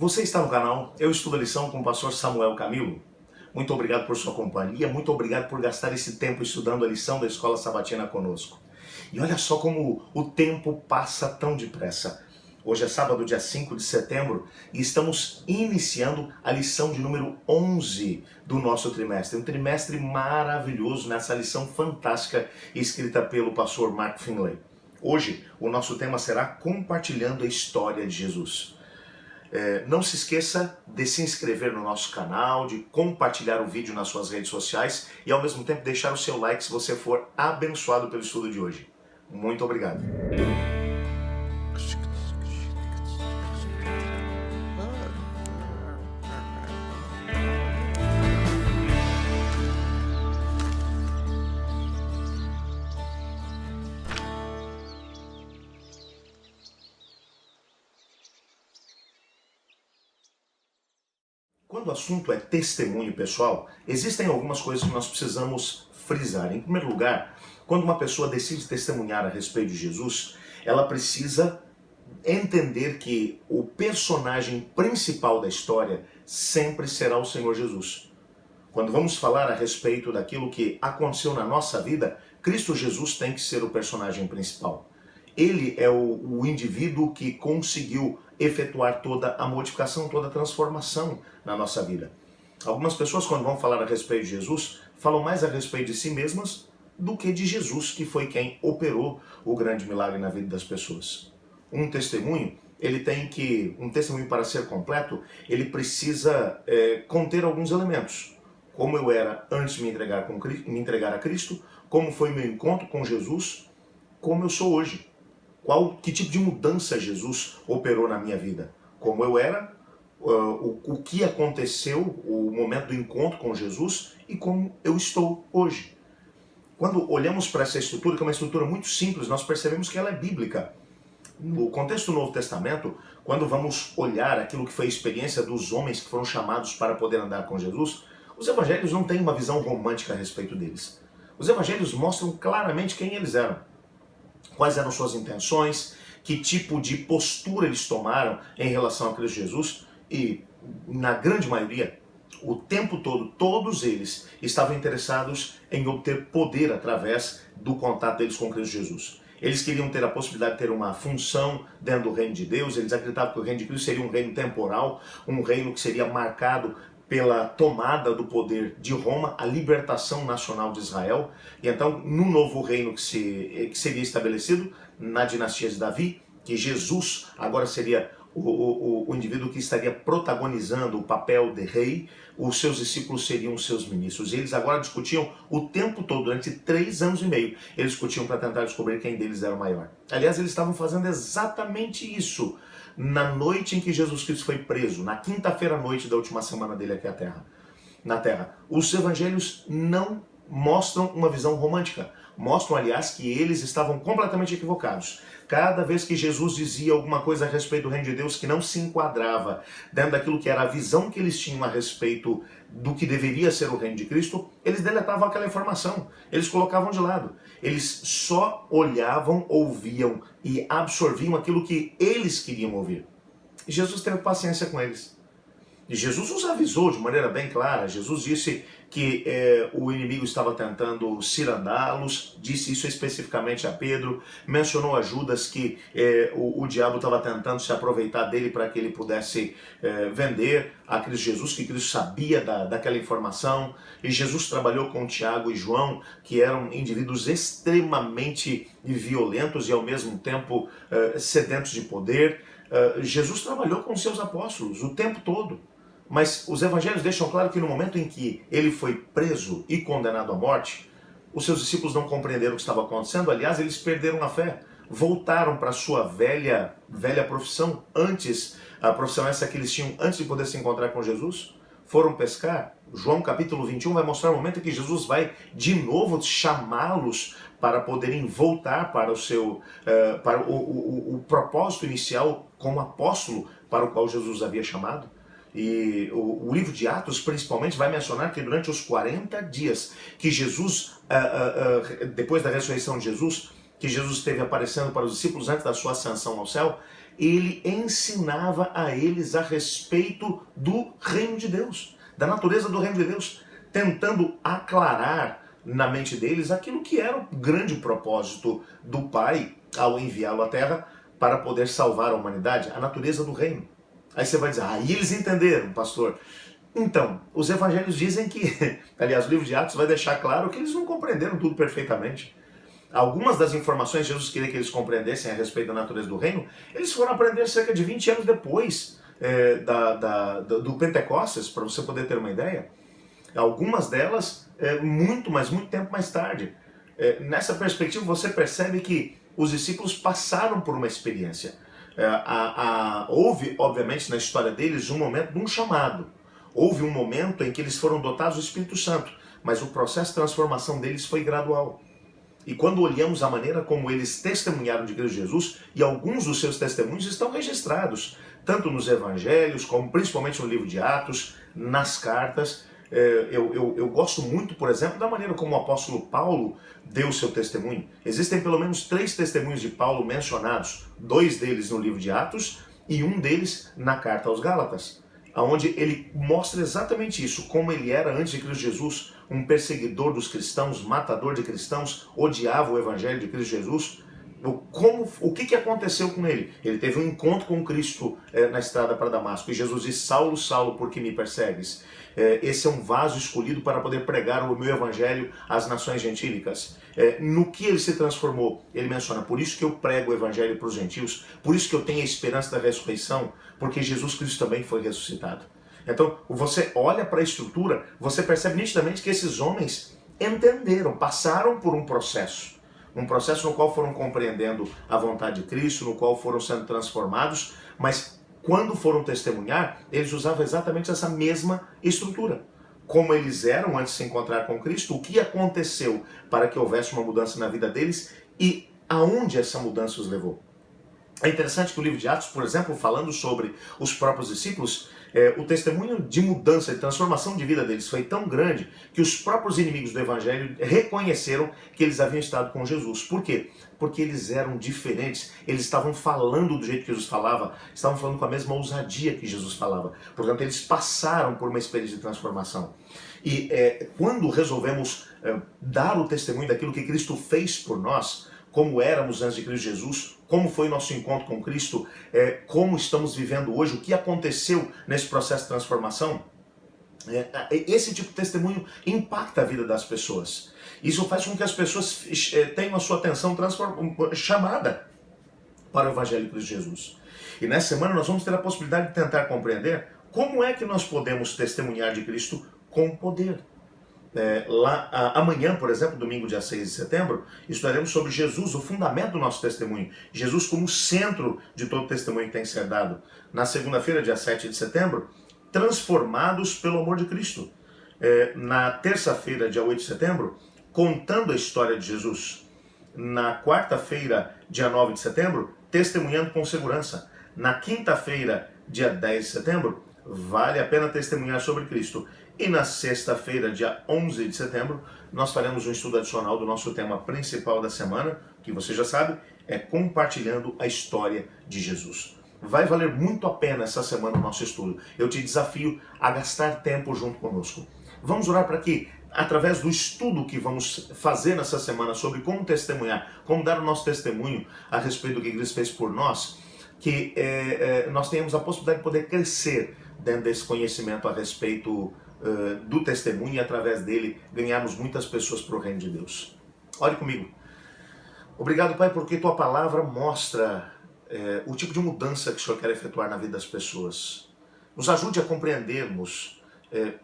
Você está no canal Eu Estudo a Lição com o pastor Samuel Camilo. Muito obrigado por sua companhia, muito obrigado por gastar esse tempo estudando a lição da Escola Sabatina conosco. E olha só como o tempo passa tão depressa. Hoje é sábado, dia 5 de setembro, e estamos iniciando a lição de número 11 do nosso trimestre. Um trimestre maravilhoso nessa lição fantástica escrita pelo pastor Mark Finley. Hoje, o nosso tema será Compartilhando a História de Jesus. Não se esqueça de se inscrever no nosso canal, de compartilhar o vídeo nas suas redes sociais e ao mesmo tempo deixar o seu like se você for abençoado pelo estudo de hoje. Muito obrigado. Quando o assunto é testemunho pessoal, existem algumas coisas que nós precisamos frisar. Em primeiro lugar, quando uma pessoa decide testemunhar a respeito de Jesus, ela precisa entender que o personagem principal da história sempre será o Senhor Jesus. Quando vamos falar a respeito daquilo que aconteceu na nossa vida, Cristo Jesus tem que ser o personagem principal. Ele é o indivíduo que conseguiu efetuar toda a modificação, toda a transformação na nossa vida. Algumas pessoas, quando vão falar a respeito de Jesus, falam mais a respeito de si mesmas do que de Jesus, que foi quem operou o grande milagre na vida das pessoas. Um testemunho para ser completo, ele precisa conter alguns elementos. Como eu era antes de me entregar a Cristo, como foi meu encontro com Jesus, como eu sou hoje. Que tipo de mudança Jesus operou na minha vida? Como eu era, o que aconteceu, o momento do encontro com Jesus e como eu estou hoje. Quando olhamos para essa estrutura, que é uma estrutura muito simples, nós percebemos que ela é bíblica. No contexto do Novo Testamento, quando vamos olhar aquilo que foi a experiência dos homens que foram chamados para poder andar com Jesus, os evangelhos não têm uma visão romântica a respeito deles. Os evangelhos mostram claramente quem eles eram. Quais eram suas intenções, que tipo de postura eles tomaram em relação a Cristo Jesus e, na grande maioria, o tempo todo, todos eles estavam interessados em obter poder através do contato deles com Cristo Jesus. Eles queriam ter a possibilidade de ter uma função dentro do reino de Deus, eles acreditavam que o reino de Cristo seria um reino temporal, um reino que seria marcado pela tomada do poder de Roma, a libertação nacional de Israel. E então, no novo reino que seria estabelecido, na dinastia de Davi, que Jesus agora seria o indivíduo que estaria protagonizando o papel de rei, os seus discípulos seriam os seus ministros. E eles agora discutiam o tempo todo, durante 3 anos e meio, eles discutiam para tentar descobrir quem deles era o maior. Aliás, eles estavam fazendo exatamente isso na noite em que Jesus Cristo foi preso, na quinta-feira à noite da última semana dele aqui na Terra. Os evangelhos não mostram uma visão romântica. Mostram, aliás, que eles estavam completamente equivocados. Cada vez que Jesus dizia alguma coisa a respeito do reino de Deus que não se enquadrava dentro daquilo que era a visão que eles tinham a respeito do que deveria ser o reino de Cristo, eles deletavam aquela informação, eles colocavam de lado. Eles só olhavam, ouviam e absorviam aquilo que eles queriam ouvir. E Jesus teve paciência com eles. E Jesus os avisou de maneira bem clara. Jesus disse que o inimigo estava tentando cirandá-los, disse isso especificamente a Pedro, mencionou a Judas que o diabo estava tentando se aproveitar dele para que ele pudesse vender a Cristo Jesus, que Cristo sabia daquela informação. E Jesus trabalhou com Tiago e João, que eram indivíduos extremamente violentos e ao mesmo tempo sedentos de poder. Jesus trabalhou com seus apóstolos o tempo todo. Mas os evangelhos deixam claro que no momento em que ele foi preso e condenado à morte, os seus discípulos não compreenderam o que estava acontecendo. Aliás, eles perderam a fé. Voltaram para a sua velha profissão, a profissão essa que eles tinham antes de poder se encontrar com Jesus. Foram pescar. João capítulo 21 vai mostrar o momento em que Jesus vai de novo chamá-los para poderem voltar para o propósito inicial como apóstolo para o qual Jesus havia chamado. E o livro de Atos, principalmente, vai mencionar que durante os 40 dias que Jesus, depois da ressurreição de Jesus, que Jesus esteve aparecendo para os discípulos antes da sua ascensão ao céu, ele ensinava a eles a respeito do reino de Deus, da natureza do reino de Deus, tentando aclarar na mente deles aquilo que era o grande propósito do Pai ao enviá-lo à Terra para poder salvar a humanidade, a natureza do reino. Aí você vai dizer, e eles entenderam, pastor. Então, os evangelhos dizem que, aliás, o livro de Atos vai deixar claro que eles não compreenderam tudo perfeitamente. Algumas das informações que Jesus queria que eles compreendessem a respeito da natureza do reino, eles foram aprender cerca de 20 anos depois do Pentecostes, para você poder ter uma ideia. Algumas delas, mas muito tempo mais tarde. Nessa perspectiva, você percebe que os discípulos passaram por uma experiência. Houve, obviamente, na história deles um momento de um chamado. Houve um momento em que eles foram dotados do Espírito Santo, mas o processo de transformação deles foi gradual. E quando olhamos a maneira como eles testemunharam de Cristo Jesus, e alguns dos seus testemunhos estão registrados, tanto nos evangelhos, como principalmente no livro de Atos, nas cartas. Eu gosto muito, por exemplo, da maneira como o apóstolo Paulo deu o seu testemunho. Existem pelo menos 3 testemunhos de Paulo mencionados, 2 deles no livro de Atos e um deles na carta aos Gálatas, onde ele mostra exatamente isso, como ele era antes de Cristo Jesus, um perseguidor dos cristãos, matador de cristãos, odiava o evangelho de Cristo Jesus. O que aconteceu com ele? Ele teve um encontro com Cristo na estrada para Damasco, e Jesus disse, Saulo, Saulo, por que me persegues? Esse é um vaso escolhido para poder pregar o meu evangelho às nações gentílicas. No que ele se transformou? Ele menciona, por isso que eu prego o evangelho para os gentios, por isso que eu tenho a esperança da ressurreição, porque Jesus Cristo também foi ressuscitado. Então, você olha para a estrutura, você percebe nitidamente que esses homens entenderam, passaram por um processo no qual foram compreendendo a vontade de Cristo, no qual foram sendo transformados, mas quando foram testemunhar, eles usavam exatamente essa mesma estrutura. Como eles eram antes de se encontrar com Cristo, o que aconteceu para que houvesse uma mudança na vida deles e aonde essa mudança os levou. É interessante que o livro de Atos, por exemplo, falando sobre os próprios discípulos, o testemunho de mudança, de transformação de vida deles foi tão grande que os próprios inimigos do evangelho reconheceram que eles haviam estado com Jesus. Por quê? Porque eles eram diferentes, eles estavam falando do jeito que Jesus falava, estavam falando com a mesma ousadia que Jesus falava. Portanto, eles passaram por uma experiência de transformação. E quando resolvemos dar o testemunho daquilo que Cristo fez por nós, como éramos antes de Cristo Jesus, como foi nosso encontro com Cristo, como estamos vivendo hoje, o que aconteceu nesse processo de transformação, esse tipo de testemunho impacta a vida das pessoas. Isso faz com que as pessoas tenham a sua atenção chamada para o Evangelho de Cristo Jesus. E nessa semana nós vamos ter a possibilidade de tentar compreender como é que nós podemos testemunhar de Cristo com poder. Amanhã, por exemplo, domingo, dia 6 de setembro, estudaremos sobre Jesus, o fundamento do nosso testemunho. Jesus como centro de todo testemunho que tem que ser dado. Na segunda-feira, dia 7 de setembro, transformados pelo amor de Cristo. Na terça-feira, dia 8 de setembro, contando a história de Jesus. Na quarta-feira, dia 9 de setembro, testemunhando com segurança. Na quinta-feira, dia 10 de setembro, vale a pena testemunhar sobre Cristo. E na sexta-feira, dia 11 de setembro, nós faremos um estudo adicional do nosso tema principal da semana, que você já sabe, é compartilhando a história de Jesus. Vai valer muito a pena essa semana o nosso estudo. Eu te desafio a gastar tempo junto conosco. Vamos orar para que, através do estudo que vamos fazer nessa semana sobre como testemunhar, como dar o nosso testemunho a respeito do que Cristo fez por nós, que nós tenhamos a possibilidade de poder crescer dentro desse conhecimento a respeito do testemunho e através dele ganharmos muitas pessoas para o reino de Deus. Ore comigo. Obrigado, Pai, porque Tua palavra mostra o tipo de mudança que o Senhor quer efetuar na vida das pessoas. Nos ajude a compreendermos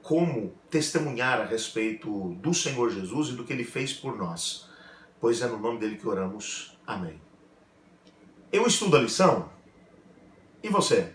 como testemunhar a respeito do Senhor Jesus e do que Ele fez por nós. Pois é no nome dele que oramos. Amém. Eu estudo a lição. E você?